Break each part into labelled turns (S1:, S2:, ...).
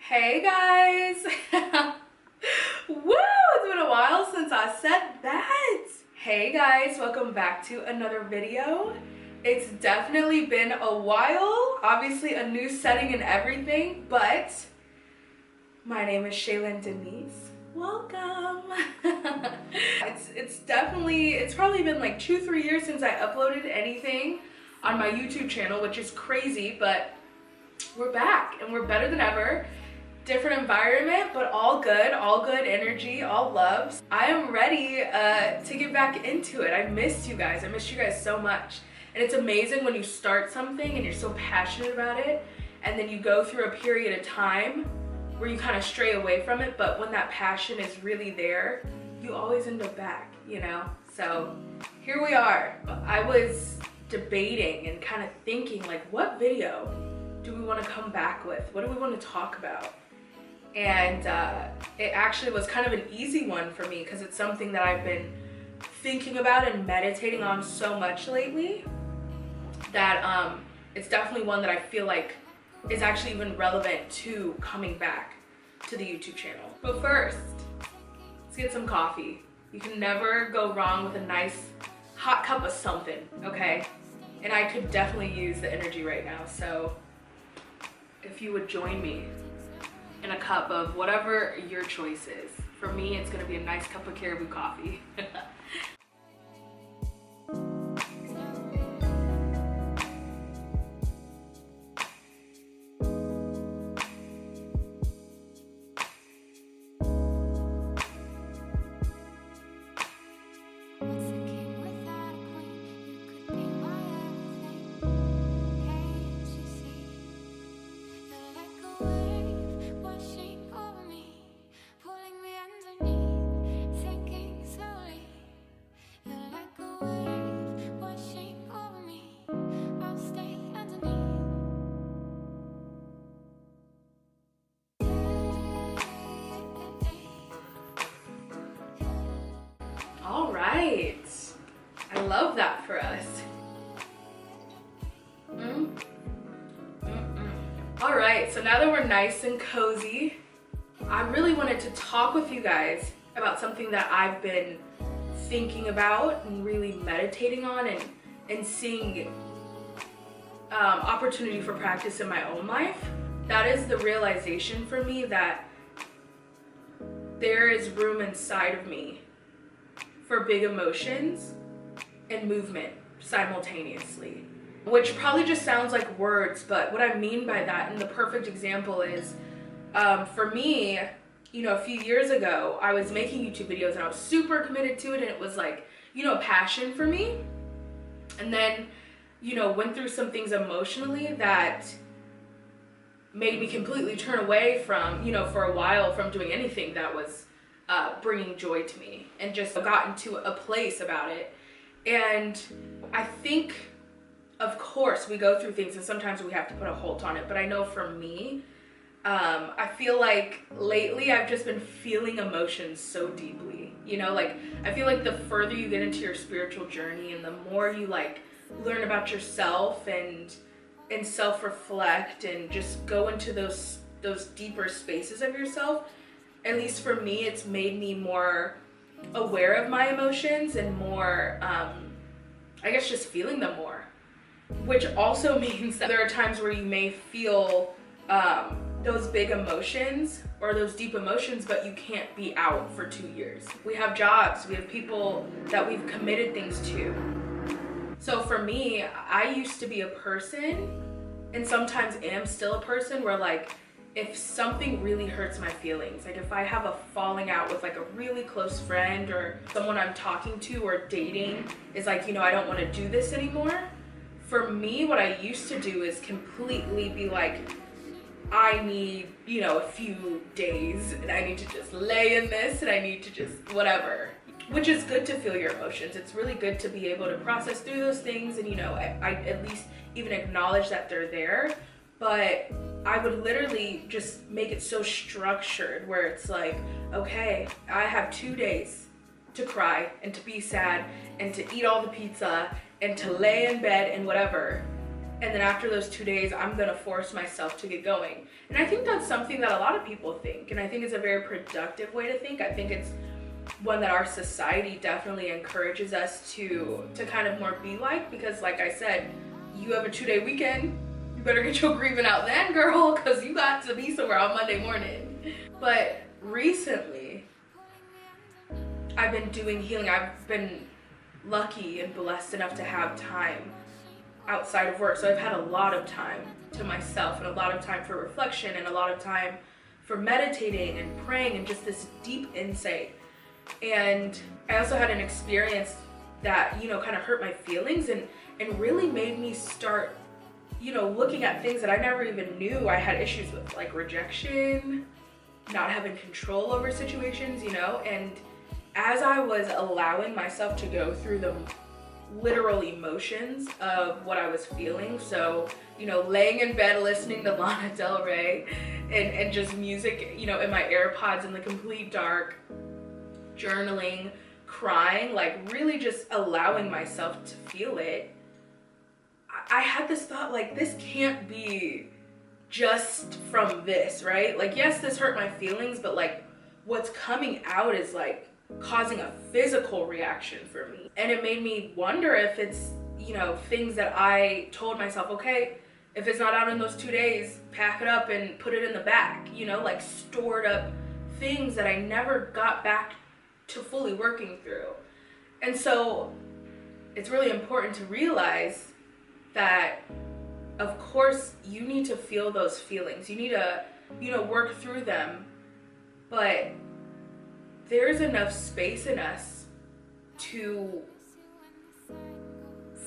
S1: Hey guys! Woo! It's been a while since I said that! Hey guys, welcome back to another video. It's definitely been a while, obviously a new setting and everything, but my name is Shaylin Denise. Welcome! It's probably been like 2-3 years since I uploaded anything on my YouTube channel, which is crazy, but we're back and we're better than ever. Different environment, but all good energy, all loves. I am ready to get back into it. I missed you guys so much. And it's amazing when you start something and you're so passionate about it, and then you go through a period of time where you kind of stray away from it, but when that passion is really there, you always end up back, you know? So here we are. I was debating and kind of thinking, like, what video do we want to come back with? What do we want to talk about? And it actually was kind of an easy one for me because it's something that I've been thinking about and meditating on so much lately that it's definitely one that I feel like is actually even relevant to coming back to the YouTube channel. But first, let's get some coffee. You can never go wrong with a nice hot cup of something, okay? And I could definitely use the energy right now, so if you would join me in a cup of whatever your choice is. For me, it's gonna be a nice cup of Caribou coffee. All right, I love that for us. All right, so now that we're nice and cozy, I really wanted to talk with you guys about something that I've been thinking about and really meditating on and seeing opportunity for practice in my own life. That is the realization for me that there is room inside of me for big emotions and movement simultaneously, which probably just sounds like words, but what I mean by that, and the perfect example is, for me, you know, a few years ago, I was making YouTube videos and I was super committed to it, and it was like, you know, a passion for me. And then, you know, went through some things emotionally that made me completely turn away from, you know, for a while from doing anything that was bringing joy to me, and just got into a place about it. And I think, of course, we go through things and sometimes we have to put a halt on it, but I know for me, I feel like lately I've just been feeling emotions so deeply, you know, like I feel like the further you get into your spiritual journey and the more you like learn about yourself and self-reflect and just go into those deeper spaces of yourself, at least for me, it's made me more aware of my emotions and more, I guess, just feeling them more. Which also means that there are times where you may feel those big emotions or those deep emotions, but you can't be out for 2 years. We have jobs, we have people that we've committed things to. So for me, I used to be a person, and sometimes am still a person, where like, if something really hurts my feelings, like if I have a falling out with like a really close friend or someone I'm talking to or dating is like, you know, I don't want to do this anymore. For me, what I used to do is completely be like, I need, you know, a few days and I need to just lay in this and I need to just whatever. Which is good to feel your emotions. It's really good to be able to process through those things and, you know, I at least even acknowledge that they're there. But I would literally just make it so structured where it's like, okay, I have 2 days to cry and to be sad and to eat all the pizza and to lay in bed and whatever. And then after those 2 days, I'm gonna force myself to get going. And I think that's something that a lot of people think. And I think it's a very productive way to think. I think it's one that our society definitely encourages us to kind of more be like, because like I said, you have a 2-day weekend, you better get your grieving out then, girl, because you got to be somewhere on Monday morning. But recently, I've been doing healing. I've been lucky and blessed enough to have time outside of work. So I've had a lot of time to myself and a lot of time for reflection and a lot of time for meditating and praying and just this deep insight. And I also had an experience that, you know, kind of hurt my feelings and really made me start, you know, looking at things that I never even knew I had issues with, like rejection, not having control over situations, you know. And as I was allowing myself to go through the literal emotions of what I was feeling, so, you know, laying in bed listening to Lana Del Rey and just music, you know, in my AirPods in the complete dark, journaling, crying, like really just allowing myself to feel it, I had this thought, like, this can't be just from this, right? Like, yes, this hurt my feelings, but like what's coming out is like causing a physical reaction for me. And it made me wonder if it's, you know, things that I told myself, okay, if it's not out in those 2 days, pack it up and put it in the back, you know, like stored up things that I never got back to fully working through. And so it's really important to realize that, of course, you need to feel those feelings. You need to, you know, work through them. But there's enough space in us to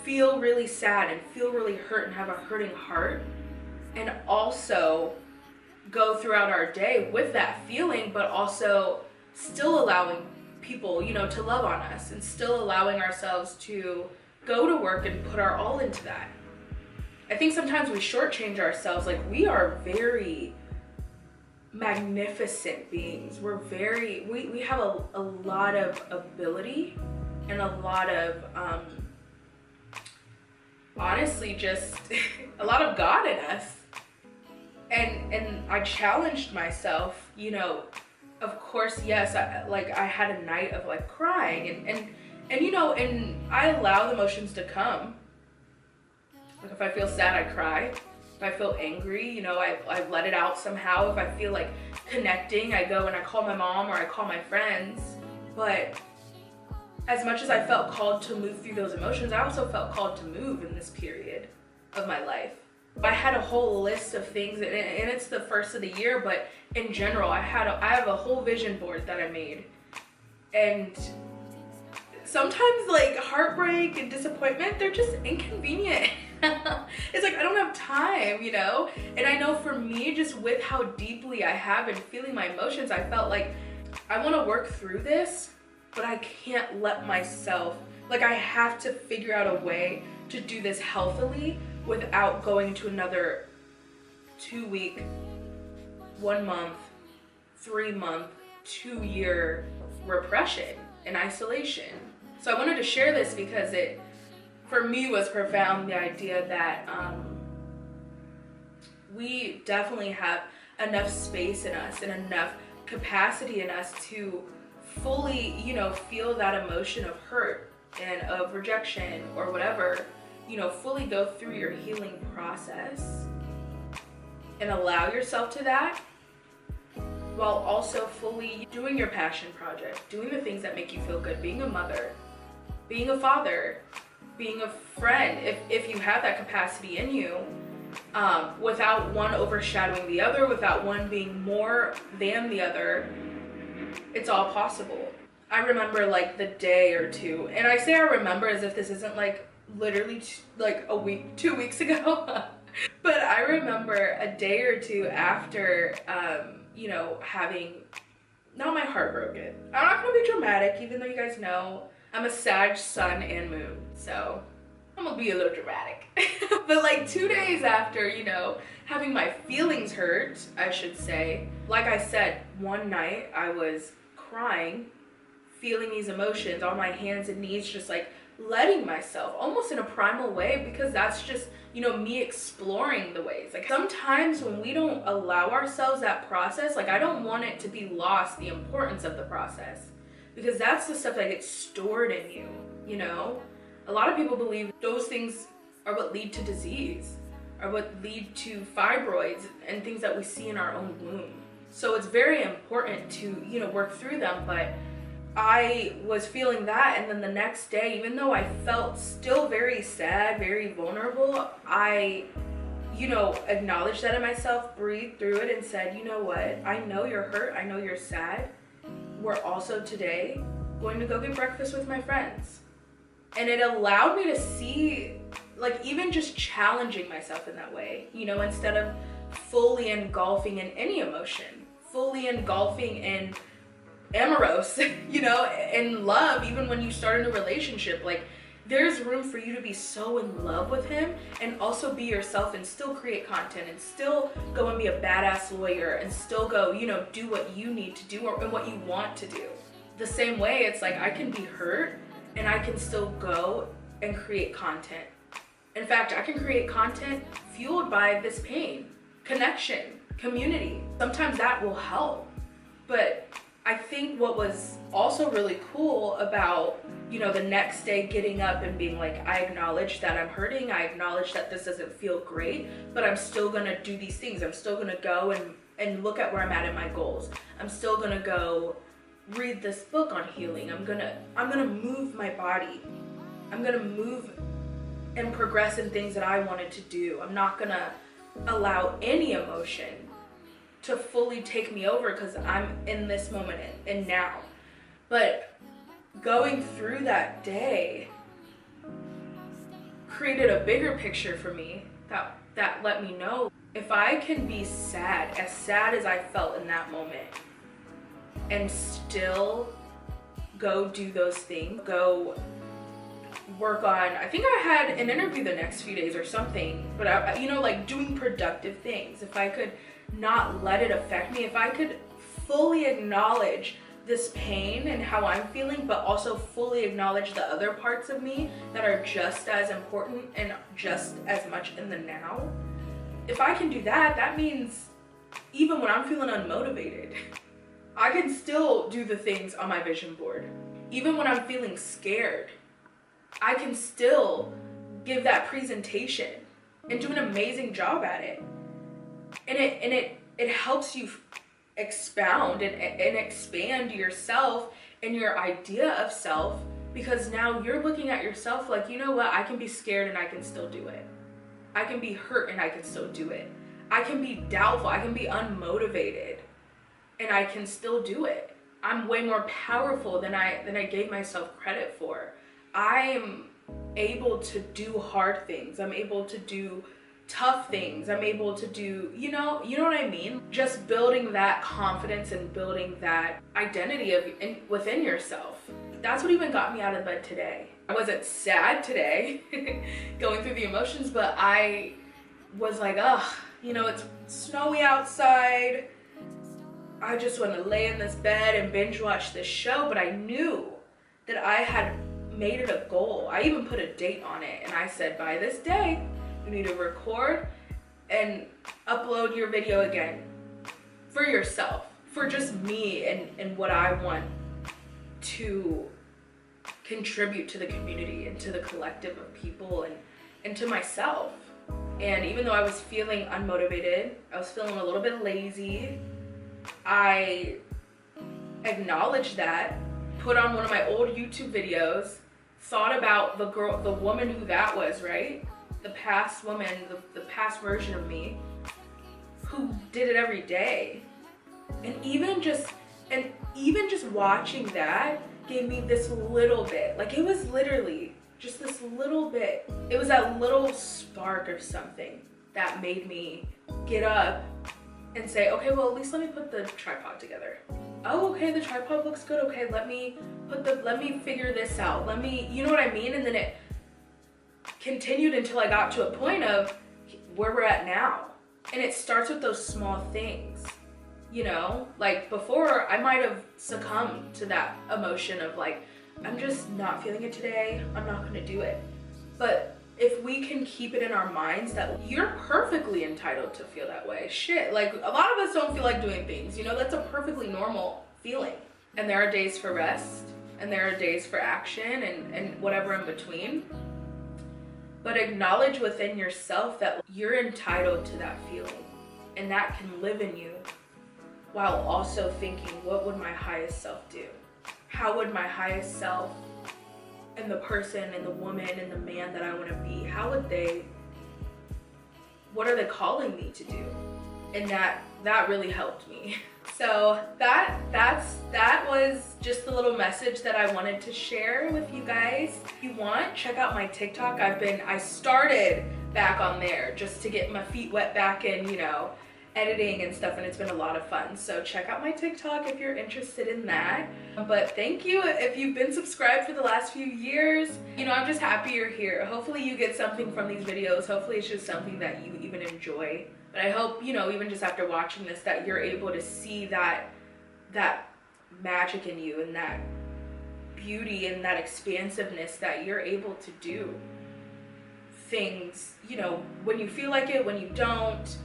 S1: feel really sad and feel really hurt and have a hurting heart, and also go throughout our day with that feeling, but also still allowing people, you know, to love on us and still allowing ourselves to go to work and put our all into that. I think sometimes we shortchange ourselves. Like, we are very magnificent beings. We're very, we have a lot of ability and a lot of, honestly, just a lot of God in us. And I challenged myself, you know, of course, yes, I had a night of like crying and you know, and I allow the emotions to come. Like, if I feel sad, I cry. If I feel angry, you know, I let it out somehow. If I feel like connecting, I go and I call my mom or I call my friends. But as much as I felt called to move through those emotions, I also felt called to move in this period of my life. I had a whole list of things, and it's the first of the year, but in general, I have a whole vision board that I made. And sometimes, like, heartbreak and disappointment, they're just inconvenient. It's like, I don't have time, you know? And I know for me, just with how deeply I have been feeling my emotions, I felt like I want to work through this, but I can't let myself, like, I have to figure out a way to do this healthily without going to another 2-week, 1 month, 3-month, 2-year repression and isolation. So I wanted to share this because it, for me, was profound, the idea that we definitely have enough space in us and enough capacity in us to fully, you know, feel that emotion of hurt and of rejection or whatever, you know, fully go through your healing process and allow yourself to that, while also fully doing your passion project, doing the things that make you feel good, being a mother, being a father, being a friend, if you have that capacity in you, without one overshadowing the other, without one being more than the other. It's all possible. I remember like the day or two, and I say I remember as if this isn't like literally like a week, 2 weeks ago, but I remember a day or two after, you know, having not my heart broken. I'm not gonna be dramatic, even though you guys know I'm a Sag, Sun, and Moon, so I'm gonna be a little dramatic. But like 2 days after, you know, having my feelings hurt, I should say, like I said, one night I was crying, feeling these emotions on my hands and knees, just like letting myself almost in a primal way, because that's just, you know, me exploring the ways. Like sometimes when we don't allow ourselves that process, like I don't want it to be lost, the importance of the process, because that's the stuff that gets stored in you, you know? A lot of people believe those things are what lead to disease, are what lead to fibroids and things that we see in our own womb. So it's very important to, you know, work through them. But I was feeling that, and then the next day, even though I felt still very sad, very vulnerable, I, you know, acknowledged that in myself, breathed through it, and said, you know what, I know you're hurt, I know you're sad. We're also today going to go get breakfast with my friends. And it allowed me to see, like, even just challenging myself in that way, you know, instead of fully engulfing in any emotion, fully engulfing in amorous, you know, in love. Even when you start in a relationship, like, there's room for you to be so in love with him and also be yourself and still create content and still go and be a badass lawyer and still go, you know, do what you need to do and what you want to do. The same way, it's like I can be hurt and I can still go and create content. In fact, I can create content fueled by this pain, connection, community. Sometimes that will help. But I think what was also really cool about, you know, the next day getting up and being like, I acknowledge that I'm hurting, I acknowledge that this doesn't feel great, but I'm still gonna do these things. I'm still gonna go and look at where I'm at in my goals. I'm still gonna go read this book on healing. I'm gonna move my body. I'm gonna move and progress in things that I wanted to do. I'm not gonna allow any emotion to fully take me over because I'm in this moment and now. But going through that day created a bigger picture for me that let me know if I can be sad as I felt in that moment, and still go do those things, go work on, I think I had an interview the next few days or something, but I, you know, like doing productive things. If I could not let it affect me, if I could fully acknowledge this pain and how I'm feeling, but also fully acknowledge the other parts of me that are just as important and just as much in the now. If I can do that, that means even when I'm feeling unmotivated, I can still do the things on my vision board. Even when I'm feeling scared, I can still give that presentation and do an amazing job at it. And it helps you expound and expand yourself and your idea of self, because now you're looking at yourself like, you know what, I can be scared and I can still do it. I can be hurt and I can still do it. I can be doubtful, I can be unmotivated, and I can still do it. I'm way more powerful than I gave myself credit for. I'm able to do hard things. I'm able to do tough things. I'm able to do, you know what I mean? Just building that confidence and building that identity within yourself. That's what even got me out of bed today. I wasn't sad today, going through the emotions, but I was like, ugh, you know, it's snowy outside. I just want to lay in this bed and binge watch this show, but I knew that I had made it a goal. I even put a date on it, and I said, by this day, you need to record and upload your video again for yourself, for just me and what I want to contribute to the community and to the collective of people and to myself. And even though I was feeling unmotivated, I was feeling a little bit lazy, I acknowledged that, put on one of my old YouTube videos, thought about the woman who that was, right? The past woman, the past version of me, who did it every day. And even just watching that gave me this little bit, like it was literally just this little bit. It was that little spark of something that made me get up and say, okay, well, at least let me put the tripod together. Oh, okay, the tripod looks good. Okay, let me figure this out. You know what I mean? And then it continued until I got to a point of where we're at now. And it starts with those small things, you know? Like before, I might have succumbed to that emotion of like, I'm just not feeling it today, I'm not gonna do it. But if we can keep it in our minds that you're perfectly entitled to feel that way. Shit, like a lot of us don't feel like doing things, you know, that's a perfectly normal feeling. And there are days for rest, and there are days for action, and whatever in between. But acknowledge within yourself that you're entitled to that feeling, and that can live in you, while also thinking, what would my highest self do? How would my highest self and the person and the woman and the man that I want to be, how would they, what are they calling me to do? And that really helped me. So that was just the little message that I wanted to share with you guys. If you want, check out my TikTok. I started back on there just to get my feet wet back in, you know, editing and stuff, and it's been a lot of fun. So check out my TikTok if you're interested in that. But thank you if you've been subscribed for the last few years. You know, I'm just happy you're here. Hopefully you get something from these videos. Hopefully it's just something that you even enjoy. But I hope, you know, even just after watching this, that you're able to see that magic in you and that beauty and that expansiveness, that you're able to do things, you know, when you feel like it, when you don't,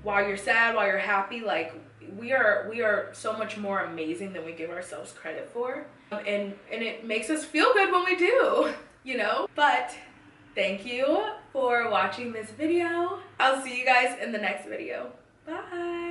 S1: while you're sad, while you're happy. Like we are so much more amazing than we give ourselves credit for, and it makes us feel good when we do, you know. But thank you for watching this video. I'll see you guys in the next video. Bye.